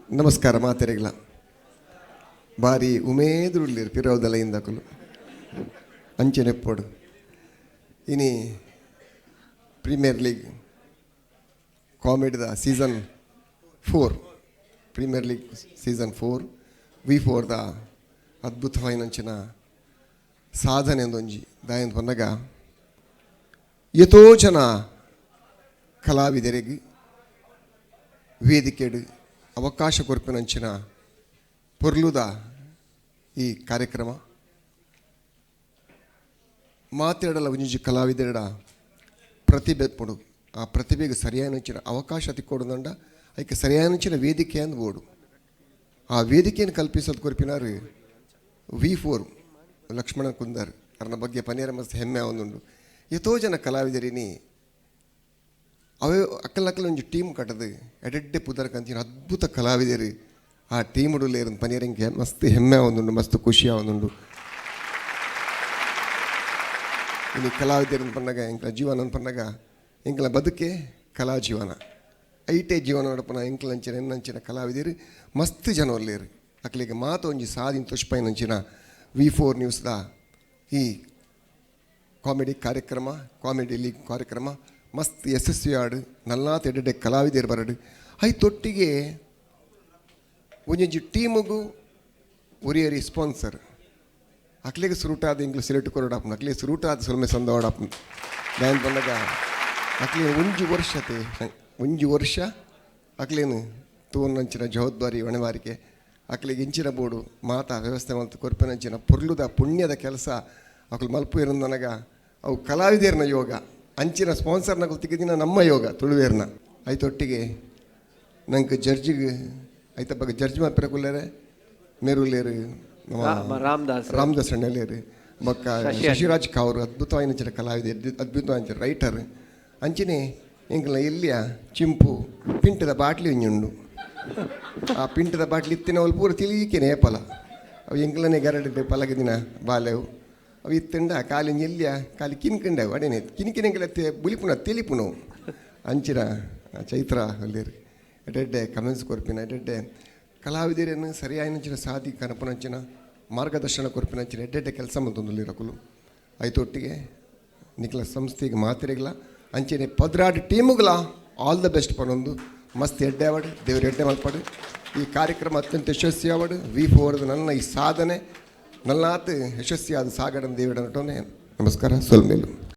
ನಮಸ್ಕಾರ ಮಾತೆರೆಗ್ಲ ಬಾರಿ ಉಮೇದುರುಳ್ಳಿರು ಪಿರೋದಲ ಇಂದಕುಲು ಅಂಚೆನೆಪ್ಪೋಡು ಇನಿ ಪ್ರೀಮಿಯರ್ ಲೀಗ್ ಕಾಮಿಡಿದ ಸೀಸನ್ 4 ಪ್ರೀಮಿಯರ್ ಲೀಗ್ ಸೀಸನ್ 4 V4ದ ಅದ್ಭುತವಾಯಿನಂಚಿನ ಸಾಧನೆ ಒಂದೊಂಜಿ ದಾಯಂದು ಬಂದಾಗ ಎಷ್ಟೋ ಜನ ಕಲಾವಿದರಿಗೆ ವೇದಿಕೆಡು ಅವಕಾಶ ಕೊರ್ಪಿನಂಚಿನ ಪೊರ್ಲುದ ಈ ಕಾರ್ಯಕ್ರಮ ಮಾತಾಡಲ ಒಂಜಿ ಕಲಾವಿದರ ಪ್ರತಿಭೆ ಪಡು ಆ ಪ್ರತಿಭೆಗೆ ಸರಿಯಾದ ಅವಕಾಶ ತಿಕ್ಕೊಡುದಂಡ ಅದಕ್ಕೆ ಸರಿಯಾದ ವೇದಿಕೆ ಅಂದ್ ಬೋಡು ಆ ವೇದಿಕೆಯನ್ನು ಕಲ್ಪಿಸೋದು ಕೊರ್ಪಿನಾರು V4 ಲಕ್ಷ್ಮಣ ಕುಂದರ್ ಅವ್ರನ್ನ ಬಗ್ಗೆ ಪನೇರ ಮಸ್ತ್ ಹೆಮ್ಮೆ ಒಂದುಂಡು ಎಷ್ಟೋ ಜನ ಕಲಾವಿದರಿನಿ ಅವೇ ಅಕ್ಕಲಕ್ಕಲ ಒಂಜಿ ಟೀಮ್ ಕಟ್ಟದು ಎಡೆಡ್ಡೆ ಪುದರ್ ಕಂಚಿನ ಅದ್ಭುತ ಕಲಾವಿದರು ಆ ಟೀಮ್ ಉಡುಲೆ ಇರೋ ಪನೀರಂಗೆ ಮಸ್ತ್ ಹೆಮ್ಮೆ ಒಂದುಂಡು ಮಸ್ತ್ ಖುಷಿಯ ಒಂದುಂಡು ಇನ್ನು ಕಲಾವಿದರು ಪನ್ನಾಗ ಎಂಕಲ ಜೀವನ ಪನ್ನಾಗ ಎಂಕಲ ಬದುಕೆ ಕಲಾ ಜೀವನ ಐಟೇ ಜೀವನ ನಡಪನ ಎಂಕಲ ಅಂಚಿನ ಎನ್ನಂಚಿನ ಕಲಾವಿದರು ಮಸ್ತ್ ಜನ ಒಲ್ಲೇರು ಅಕ್ಕಲಿಗೆ ಮಾತು ಒಂಜಿ ಸಾದಿನ ತುಷ್ಪೈನಂಚಿನ V4 ನ್ಯೂಸ್ದ ಈ ಕಾಮಿಡಿ ಲೀಗ್ ಕಾರ್ಯಕ್ರಮ ಮಸ್ತ್ ಯಶಸ್ವಿ ಆಡು ನಲ್ಲಾತ ಎಡ್ಡೆ ಕಲಾವಿದರು ಬರಡು ಐತೊಟ್ಟಿಗೆ ಒಂಜಿ ಟೀಮುಗೂ ಒರಿಯರಿ ಸ್ಪಾನ್ಸರ್ ಅಕ್ಲಿಗೆ ಸುರುಟಾದ ಇಂಗ್ಲು ಸೆಲೆಕ್ಟ್ ಕೊರಡಾಪು ಅಕ್ಲಿಗೆ ಸುರುಟಾದ ಸೊಲ್ಮೆ ಸಂದವಾಡಾಪು ಡ್ಯಾನ್ ಬಂದಾಗ ಅಕ್ಲಿಗೆ ಒಂಜಿ ವರ್ಷ ಅಕ್ಲೇನು ತೂನಂಚಿನ ಜವಾಬ್ದಾರಿ ಹೊಣೆವಾರಿಕೆ ಅಕ್ಲಿಗೆ ಇಂಚಿನ ಬೋಡು ಮಾತಾ ವ್ಯವಸ್ಥೆ ಮತ್ತು ಕೊರ್ಪಿನಂಚಿನ ಪೊರ್ಲುದ ಪುಣ್ಯದ ಕೆಲಸ ಅಕ್ಲು ಮಲ್ಪು ಇರೋ ನನಗ ಅವು ಕಲಾವಿದರ್ನ ಯೋಗ ಅಂಚಿನ ಸ್ಪಾನ್ಸರ್ನ ಗೊತ್ತಿದ್ದಿನ ನಮ್ಮ ಯೋಗ ತುಳುವೇರ್ನ ಐತೊಟ್ಟಿಗೆ ನಂಗೆ ಜಡ್ಜಿಗೆ ಐತ ಬಗ್ಗೆ ಜಡ್ಜ್ ಮಾಪಿರಕುಲ್ಲೇರೆ ಮೇರುಲ್ಲೇರು ರಾಮದಾಸ್ ಅಣ್ಣಲೇರು ಬೊಕ್ಕ ಶಶಿರಾಜ್ ಕಾವ್ರು ಅದ್ಭುತವಾಯಿನ ಕಲಾವಿದ ಅದ್ಭುತವಾದ ರೈಟರ್ ಅಂಚಿನೇ ಎಂಕಲ ಇಲ್ಲಿಯ ಚಿಂಪು ಪಿಂಟದ ಬಾಟ್ಲಿ ಒಂಜುಂಡು ಆ ಪಿಂಟದ ಬಾಟ್ಲಿ ಇತ್ತಿನ ಅವ್ರು ಪೂರ ತಿಳಿಕೇನೆ ಏಪಲ ಅವು ಎಂಕಲನೇ ಗರಡಿದ್ದೆ ಪಲಗ ದಿನ ಬಾಲೆವು ಅವು ಇತ್ತಂಡ ಕಾಲಿನ ಎಲ್ಲಿಯ ಕಾಲಿ ಕಿನ್ಕಂಡವು ಅಡೇನೆ ಕಿನ್ಕಿನೆಂಗೆಲ್ಲ ಬುಲಿಪುನ ತಿಳಿಪುನವು ಅಂಚಿನ ಚೈತ್ರ ಅಲ್ಲಿರು ಎಡೆಡ್ಡೆ ಕಮೆನ್ಸ್ ಕೊರ್ಪಿನ ಎಡೆಡ್ಡೆ ಕಲಾವಿದರನ್ನು ಸರಿಯಾಯಿನಂಚಿನ ಸಾಧಿ ಕನಪನಂಚಿನ ಮಾರ್ಗದರ್ಶನ ಕೊರ್ಪಿನಂಚಿನ ಎಡ್ಡೆಡ್ಡೆ ಕೆಲಸ ಮಂತೊಂದುಲ್ಲಿರಕುಲು ಐತೊಟ್ಟಿಗೆ ನಿಖಲ ಸಂಸ್ಥೆಗೆ ಮಾತಿರೆಗ್ಲ ಅಂಚೆನೆ ಪದ್ರಾಡು ಟೀಮುಗಳ ಆಲ್ ದ ಬೆಸ್ಟ್ ಪನೊಂದು ಮಸ್ತ್ ಎಡ್ಡೆ ಆವಡು ದೇವ್ರು ಎಡ್ಡೆ ಮಲ್ಪಡು ಈ ಕಾರ್ಯಕ್ರಮ ಅತ್ಯಂತ ಯಶಸ್ವಿ ಆವಡು V4 ನನ್ನ ಈ ಸಾಧನೆ ನಲ್ಲಾತ್ ಯಶಸ್ವಿಯಾದ ಸಾಗಡನ ದೇವರ ನಟನೆ ನಮಸ್ಕಾರ ಸೊಲ್ಮೇಲು.